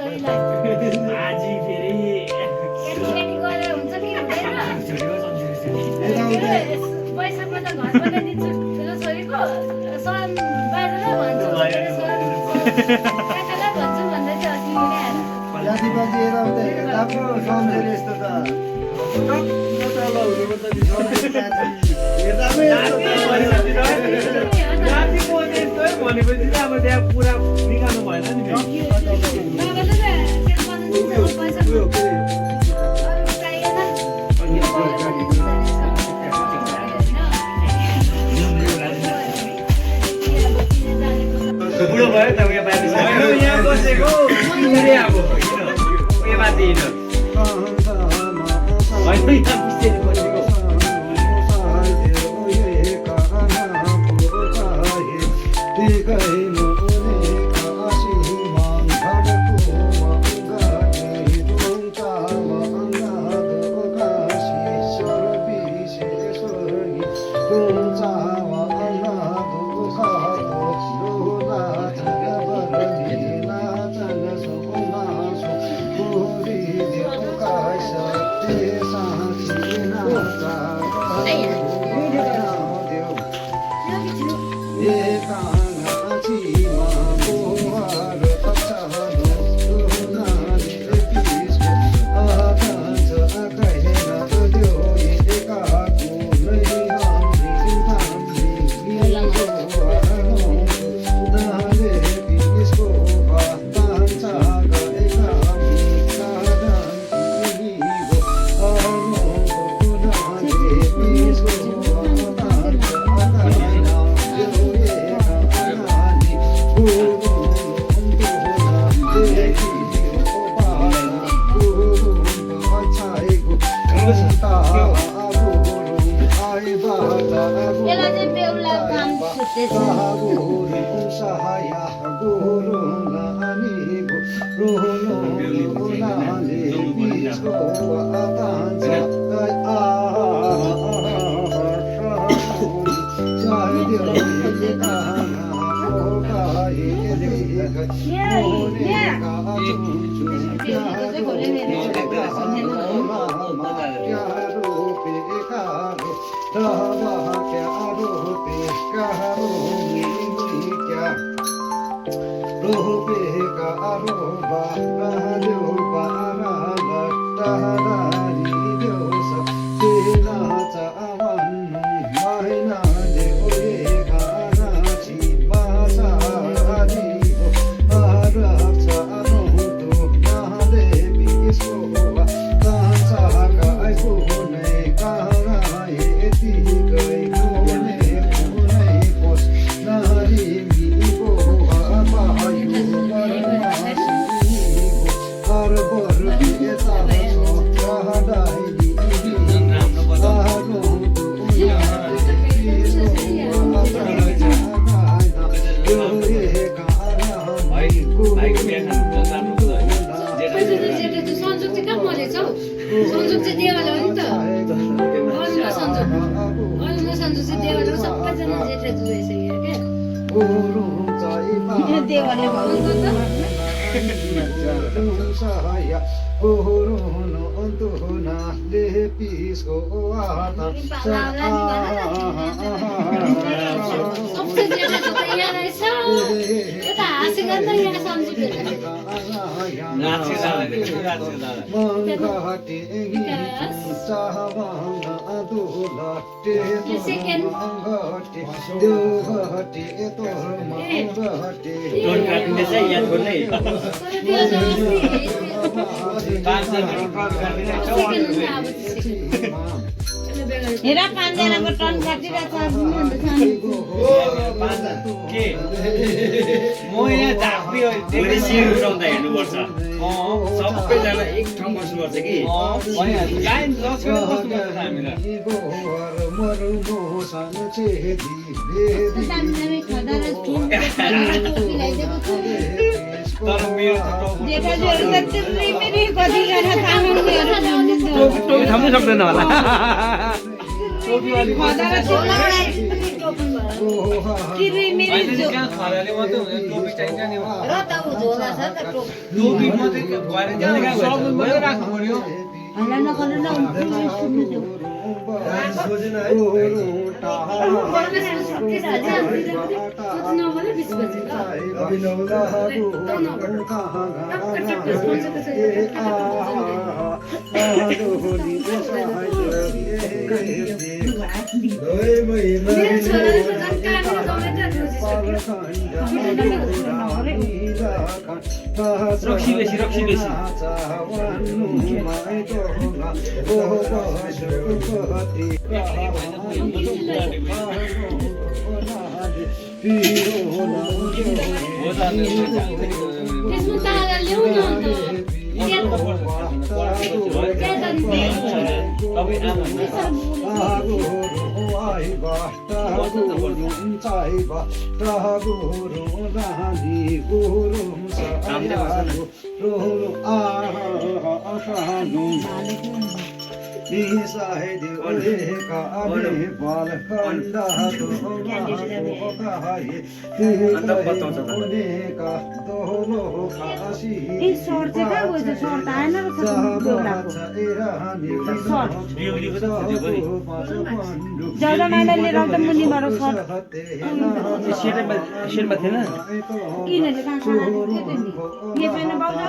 छोरीलाई आजी फेरि केटी गरेर हुन्छ कि हुँदैन पैसा पैसा घर बनाइदिन्छु ठुलो छोरीको सन बाजेलाई भन्छु काकालाई भन्छु भन्दै थियो अस्ति आएर जातिपाति हेर राम्रो सम्झेर यस्तो त भनेपछि अब त्यहाँ पुरा निकाल्नु भएन नि बुढो भयो त उयो बाजे यहाँ बसेको अब उयो माथि होइन यहाँ पिछे बसेको हेरा पाँचजनाको टर्न काटिरहेको के म यहाँ झापी सिर उठाउँदा हेर्नुपर्छ सबैजना एक ठाउँ बस्नुपर्छ कि लाइन लस्करमा बस्नुपर्छ हामीलाई तर मेरो टोपी थाम्नै सक्दैन होला किरिमिरी जो खराले मात्रै हुँदैन टोपी चाहिन्छ नि र त उ झोला छ त टोपी मात्रै भएर जान्छ सबुन मात्रै राख्नु पर्यो हामीलाई नखल्नु न सुन्नु देऊ रक्सी बेसी त्यसमा तारा ल्याउ न जौलामाइलाई लिएर आउँदा मुनिबाट सर्ट शेर्पा थिएन यिनीहरूले कहाँ खाना यो छैन बाउला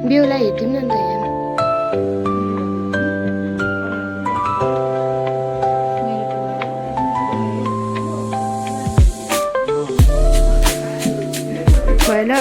बिउलाई हेर्दिउँ न त यहाँ पहिला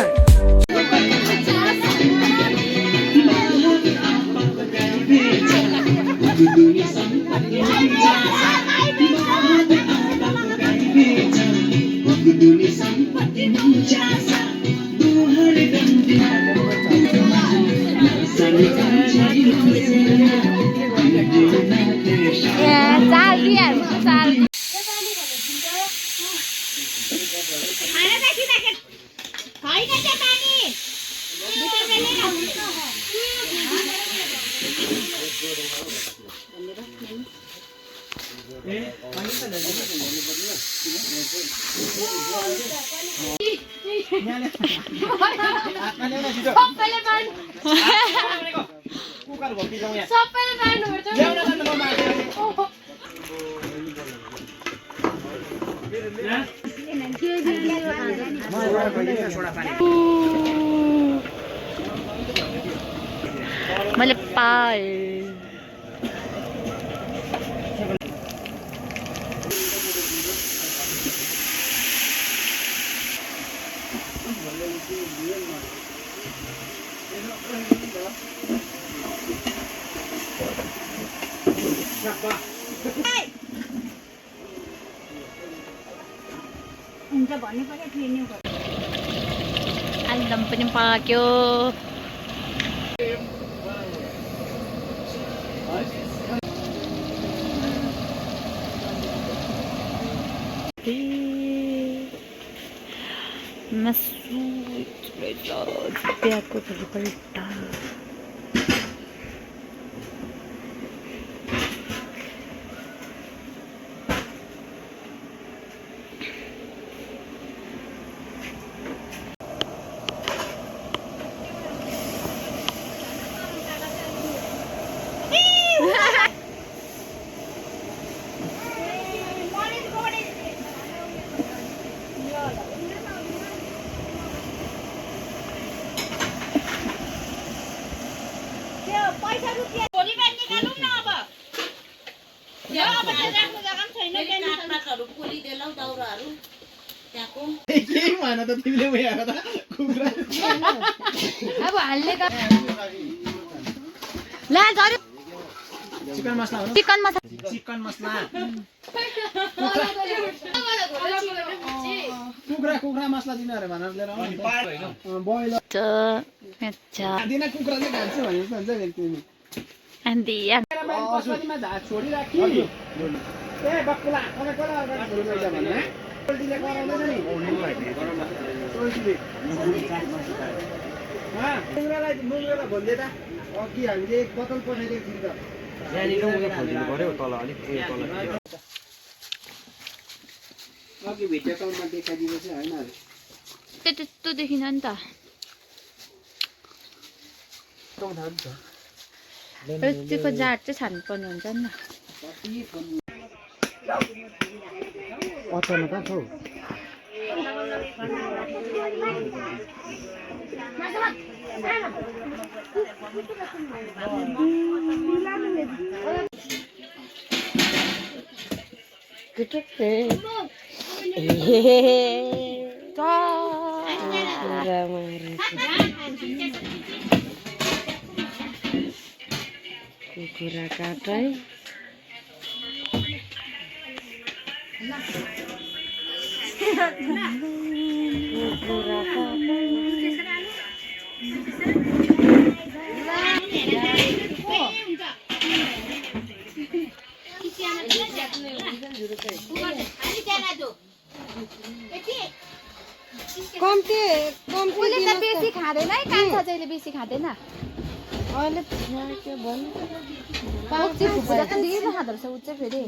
सबैले बाँड्नुपर्छ मैले पाएँ हुन्छ भन्नु पर्यो ट्रेनिङ आलुदम पनि पाक्यो बिहाको पल्टा अब हाल्ने ला झऱ्यो चिकन मसला हो चिकन मसला कुखुरा मसला दिनु अरे भनेर लिएर आउनु बोइलर अच्छा दिन कुखुरा चाहिँ खान्छु भनेर भन्छ नि तिमी आन्दी पशुपतिमा झार छोडिराखी ए बक्कुला कोला कोला छोडिराख्छ भन्ने पोल्ट्रीले गराउँदैन नि मुङ्ग्रोलाई भनिदिए त अघि हामीले एक बोतल पठाइदिएको थियौँ त अघि भिडियो कलमा देखाइदिएको चाहिँ होइन त्यस्तो देखिन नि त यतिको जात चाहिँ छान्नुपर्ने हुन्छ नि अचानक कहाँ छौ कुखुरा काटै उसले त बेसी खाँदैन है कान्छा चाहिँ बेसी खाँदैन अहिले के भन्नु पाउची खुकुरा त ढिलो खाँदो रहेछ ऊ चाहिँ फेरि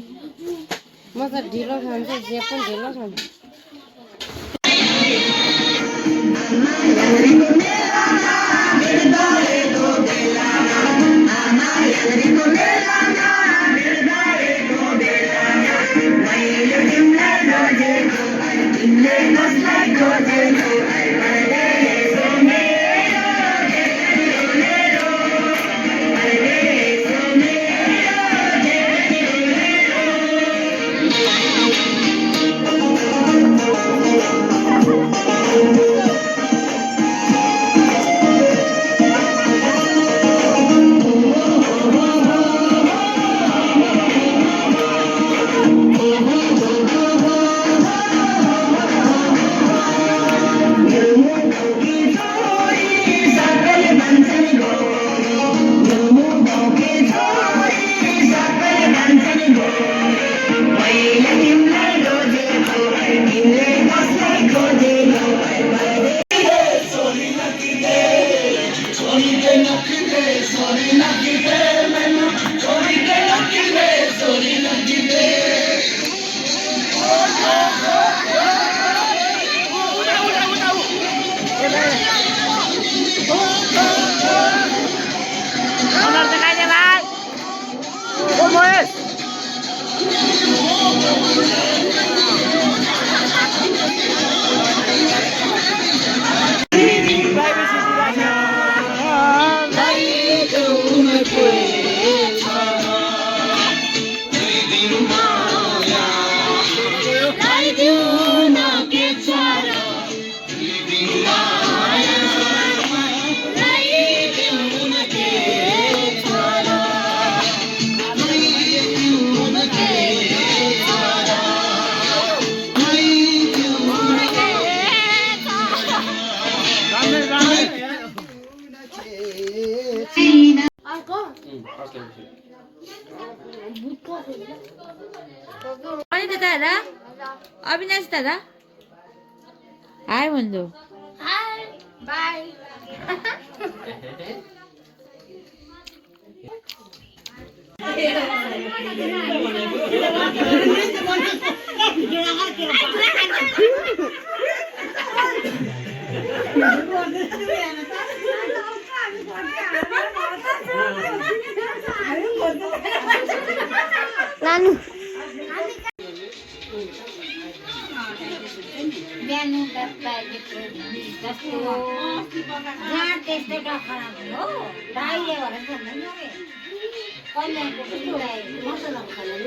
म त ढिलो खान्छु जे पनि ढिलो खान्छु अर्को अनि त दादा अविनाश दादा हाई भन्नु हाई बाई नानु बिहान जहाँ त्यस्तै खराब हो भाइले भनेर भन्दैन नि कल्याणको पनि मसला खाएर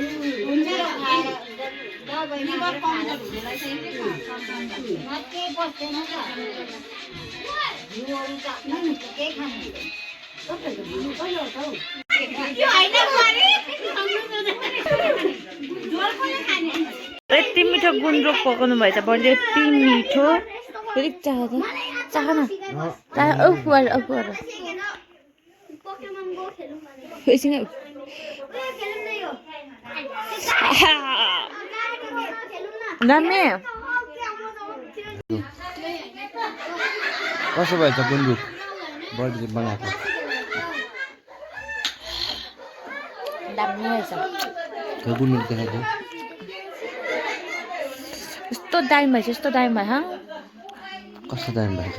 केही बस्दैन त घिउहरू चाप्नु नि केही खानु यति मिठो गुन्द्रुक पकाउनु भएछ बढी यति मिठो फेरि चाह न दामी कसो भएछ गुन्द्रुक बडी बनाएको दामी रहेछ गुन्द्रुक देखाएको यस्तो दामी भएछ यस्तो दामी भएछ कस्तो दामी भएछ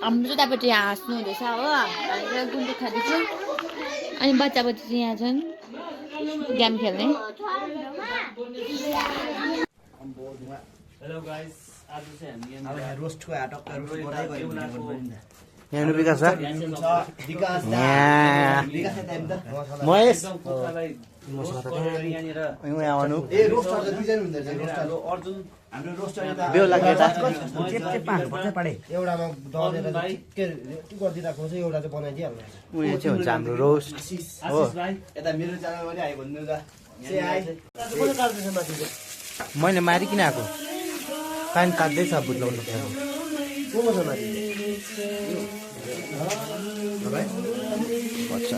हाम्रो चाहिँ तपाईँले यहाँ हाँस्नु हुँदैछ हो हामी गुन्द्रुक खाँदैछु अनि बच्चा बच्ची चाहिँ यहाँ छन् गेम खेल्ने हेलो गाइस आज चाहिँ हामी अब रोस्टको आटक रोस्ट गर्दै गयो यहाँ विकास छ विकास महेश ए रोस्टर त दुईजना हुँदो रहेछ रोस्टर अर्जुन हाम्रो रोस्टर त बेहुला केटा एउटामा दलेर के गरिदिरहेको छ एउटा चाहिँ बनाइदिइहाल्नु उयो चाहिँ हुन्छ हाम्रो रोस्ट हो यता मेरो च्यानलमा पनि आयो भन्नु त से आइ कसले काट्दैछ माथि मैले मारिकिन आएको कान काट्दैछ बुझ्लाउनु को छ माथि पर्छ